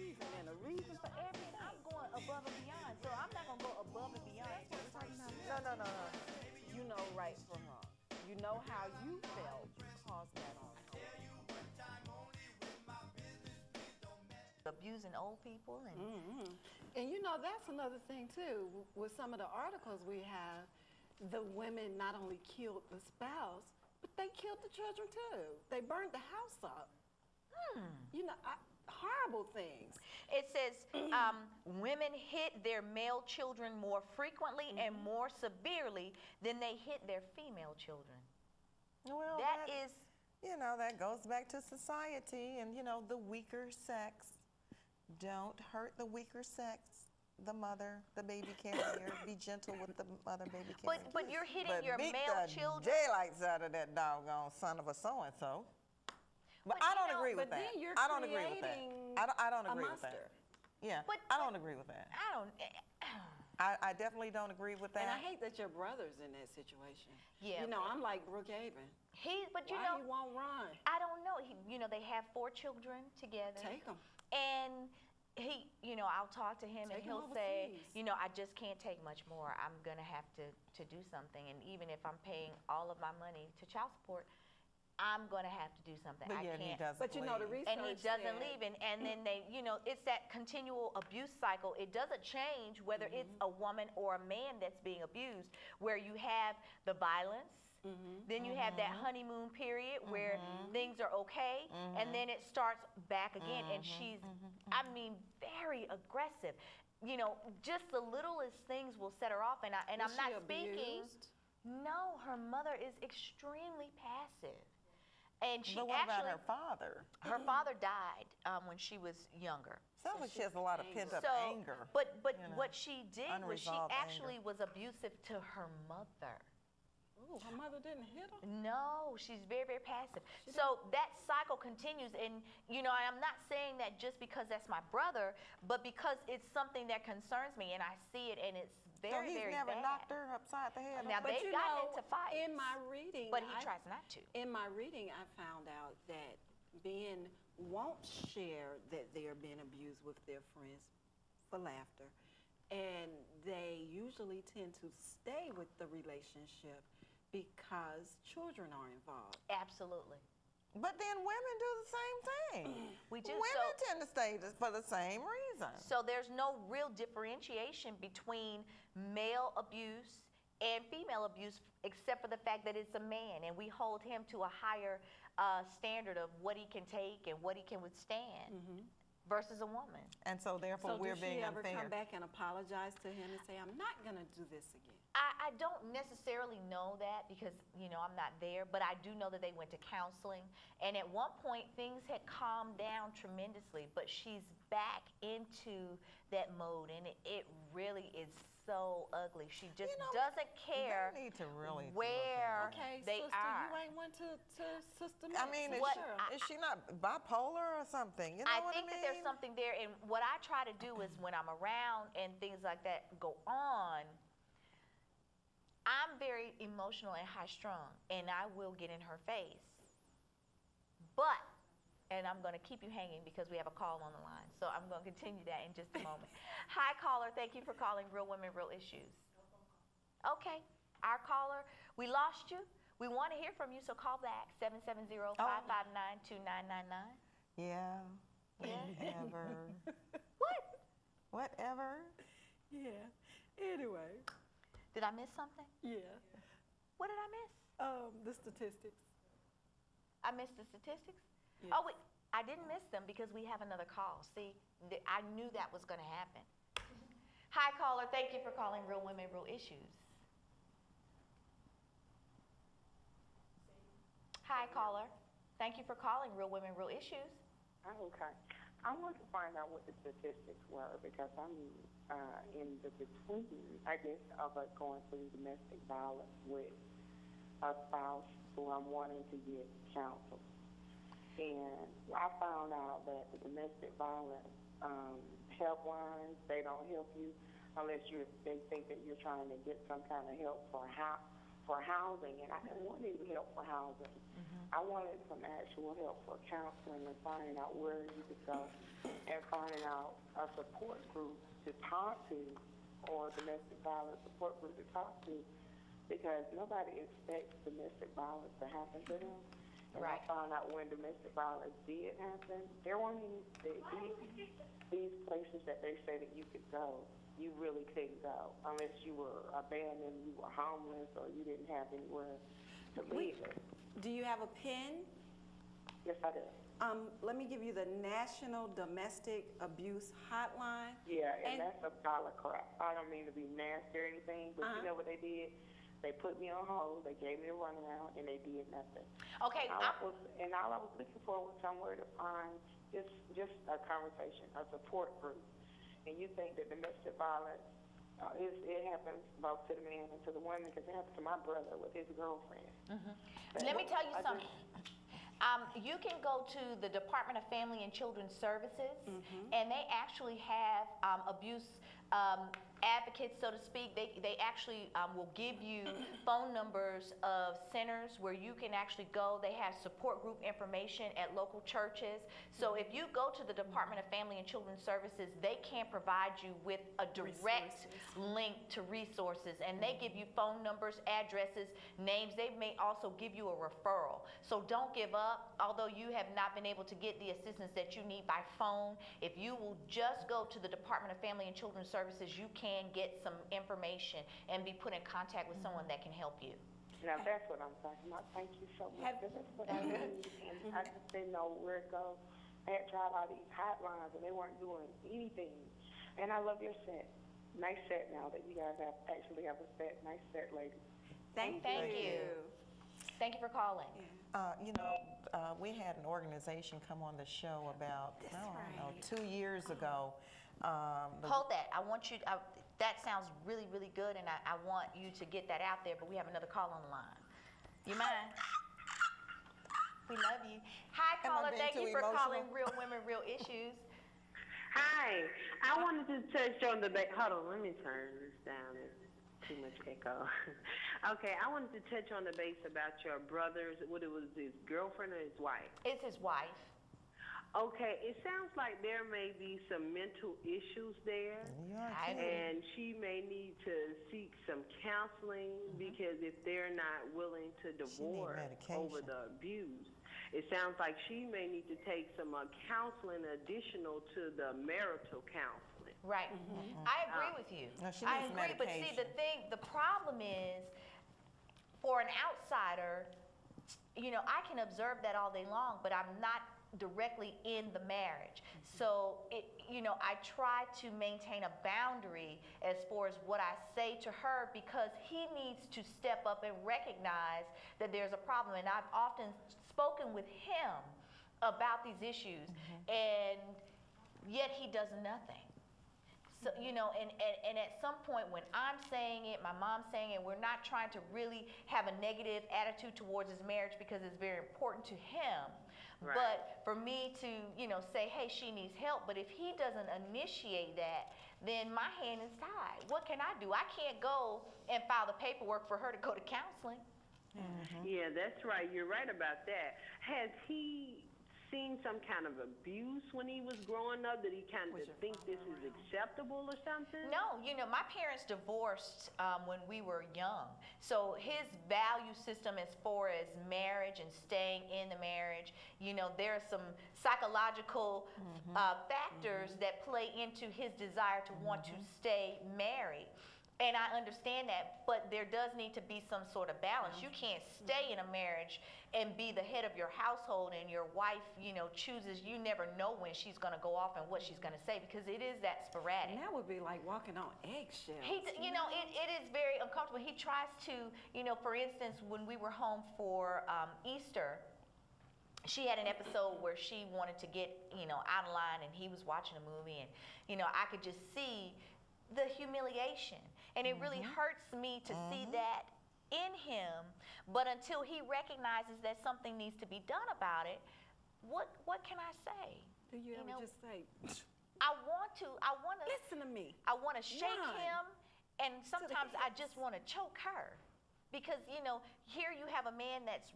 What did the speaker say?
reason, and a reason for everything. I'm going above and beyond. So I'm not gonna go above and beyond. That's what we're talking about No, now. no, no, no. You know right from wrong. You know how you felt. Cause that on. Abusing old people and And you know, that's another thing too. With some of the articles we have, the women not only killed the spouse, but they killed the children too. They burned the house up. You know, horrible things. it says women hit their male children more frequently and more severely than they hit their female children. Well, That is, you know, that goes back to society and, you know, the weaker sex. Don't hurt the weaker sex. The mother, the baby carrier. Be gentle with the mother, baby carrier. but you're hitting your beat male the children. daylights out of that doggone son of a so-and-so. But But I you don't know, agree with But that. then you're I don't agree with that. creating I don't a agree with that. monster. Yeah, But- I don't agree with that. I don't. I definitely don't agree with that. And I hate that your brother's in that situation. Yeah, You know, but- I'm like Brookhaven. But you Why know, you won't run? I don't know. You know, they have 4 children together. Take them. And you know, I'll talk to him and Take 'em he'll say, overseas. you know, I just can't take much more. I'm gonna have to do something. And even if I'm paying all of my money to child support, I'm gonna have to do something. But I yet he can't. doesn't But you know, the leave. research And he doesn't said- leave, and then they, you know, it's that continual abuse cycle. It doesn't change whether it's a woman or a man that's being abused, where you have the violence, then you have that honeymoon period where things are okay, and then it starts back again, and she's, I mean, very aggressive. You know, just the littlest things will set her off, and I'm Was not she speaking. abused? No, her mother is extremely passive. And she But what about actually, her father? her father died when she was younger. Sounds like she has a lot of pent-up So, anger. but you know, what she did was she unresolved actually anger. was abusive to her mother. Ooh, her mother didn't hit her? No, she's very, very passive. So that cycle continues, and you know, I'm not saying that just because that's my brother, but because it's something that concerns me, and I see it, and it's So very, he's very never bad. knocked her upside the head? Now, But they've you gotten know, into fights, in my reading, but he tries not to. In my reading, I found out that men won't share that they're being abused with their friends for laughter, and they usually tend to stay with the relationship because children are involved. Absolutely. But then women do the same thing. We do. Women tend to stay for the same reason. So there's no real differentiation between male abuse and female abuse, except for the fact that it's a man, and we hold him to a higher standard of what he can take and what he can withstand versus a woman. And so therefore So we're does being she ever unfair. come back and apologize to him and say, I'm not going to do this again? I don't necessarily know that because, you know, I'm not there, but I do know that they went to counseling. And at one point, things had calmed down tremendously, but she's back into that mode, and it really is so ugly. She just You know, doesn't care They need to really where Okay, they sister, are. you ain't went to Sister I Mix, mean, I'm What sure. is she not bipolar or something? You know I what think I mean? that there's something there, and what I try to do is when I'm around and things like that go on, I'm very emotional and high strung, and I will get in her face. But, and I'm going to keep you hanging because we have a call on the line, so I'm going to continue that in just a moment. Hi, caller. Thank you for calling Real Women, Real Issues. Okay, our caller, we lost you. We want to hear from you, so call back 770-559-2999. Yeah. Yeah. Whatever. What? Whatever. Yeah. Anyway, Did I miss something? yeah. What did I miss? The statistics. I missed the statistics? Yeah. Oh, wait, I didn't miss them because we have another call. See, I knew that was going to happen. Hi, caller. Thank you for calling Real Women, Real Issues. Hi, caller. Thank you for calling Real Women, Real Issues. Okay. I want to find out what the statistics were because I'm in the between, I guess, of going through domestic violence with a spouse who I'm wanting to get counsel. And I found out that the domestic violence helplines, they don't help you unless they think that you're trying to get some kind of help for for housing, and I didn't want any help for housing. I wanted some actual help for counseling and finding out where you could go and finding out a support group to talk to or domestic violence support group to talk to, because nobody expects domestic violence to happen to them. And Right. I found out when domestic violence did happen, there weren't any, these places that they say that you could go, you really couldn't go unless you were abandoned, you were homeless, or you didn't have anywhere to live. Do you have a pen? Yes, I do. Let me give you the National Domestic Abuse Hotline. Yeah, and And- that's a pile of crap. I don't mean to be nasty or anything, but you know what they did? They put me on hold, they gave me a runaround, and they did nothing. Okay, All I was looking for was somewhere to find just a conversation, a support group. And you think that domestic violence, it happens both to the man and to the woman, because it happened to my brother with his girlfriend. let me tell you something. You can go to the Department of Family and Children's Services, and they actually have abuse advocates, so to speak. They actually will give you phone numbers of centers where you can actually go. They have support group information at local churches. So if you go to the Department of Family and Children's Services, they can provide you with a direct link to resources, and they give you phone numbers, addresses, names. They may also give you a referral. So don't give up. Although you have not been able to get the assistance that you need by phone, if you will just go to the Department of Family and Children's Services, you can get some information and be put in contact with someone that can help you. Now that's what I'm talking about. Thank you so much. That's what I need, and I just didn't know where to go. I had tried all these hotlines, and they weren't doing anything. And I love your set. Nice set now that you guys actually have a set. Nice set, ladies. Thank you. Thank you for calling. We had an organization come on the show about, I don't know, 2 years ago. Hold that. I want you, that sounds really, really good, and I want you to get that out there, but we have another call on the line. You mind? We love you. Hi, Am I caller. being Thank too you for calling emotional? Real Women, Real Issues. Hi, I wanted to touch on the hold on, let me turn this down. It's too much echo. Okay, I wanted to touch on the base about your brother's, what it was, his girlfriend or his wife? It's his wife. Okay, it sounds like there may be some mental issues there. I agree. And she may need to seek some counseling because if they're not willing to divorce over the abuse, it sounds like she may need to take some counseling additional to the marital counseling. Right. I agree with you. No, she I needs agree, but see, the problem is, for an outsider, I can observe that all day long, but I'm not directly in the marriage. So I try to maintain a boundary as far as what I say to her, because he needs to step up and recognize that there's a problem. And I've often spoken with him about these issues, and yet he does nothing. So, and at some point when I'm saying it, my mom's saying it, we're not trying to really have a negative attitude towards his marriage because it's very important to him. Right. But for me to, say, hey, she needs help, but if he doesn't initiate that, then my hand is tied. What can I do? I can't go and file the paperwork for her to go to counseling. Yeah, that's right. You're right about that. Has he seen some kind of abuse when he was growing up? Did he kind of think this is acceptable or something? No, my parents divorced when we were young. So his value system as far as marriage and staying in the marriage, there are some psychological factors that play into his desire to want to stay married. And I understand that, but there does need to be some sort of balance. You can't stay in a marriage and be the head of your household, and your wife, chooses. You never know when she's going to go off and what she's going to say, because it is that sporadic. And that would be like walking on eggshells. It is very uncomfortable. He tries to, for instance, when we were home for Easter, she had an episode where she wanted to get, out of line, and he was watching a movie, and, I could just see the humiliation. And it really hurts me to see that in him. But until he recognizes that something needs to be done about it, what can I say? Do you ever just say, I want to listen to me? I want to shake None. him, and sometimes I just want to choke her. because, here you have a man that's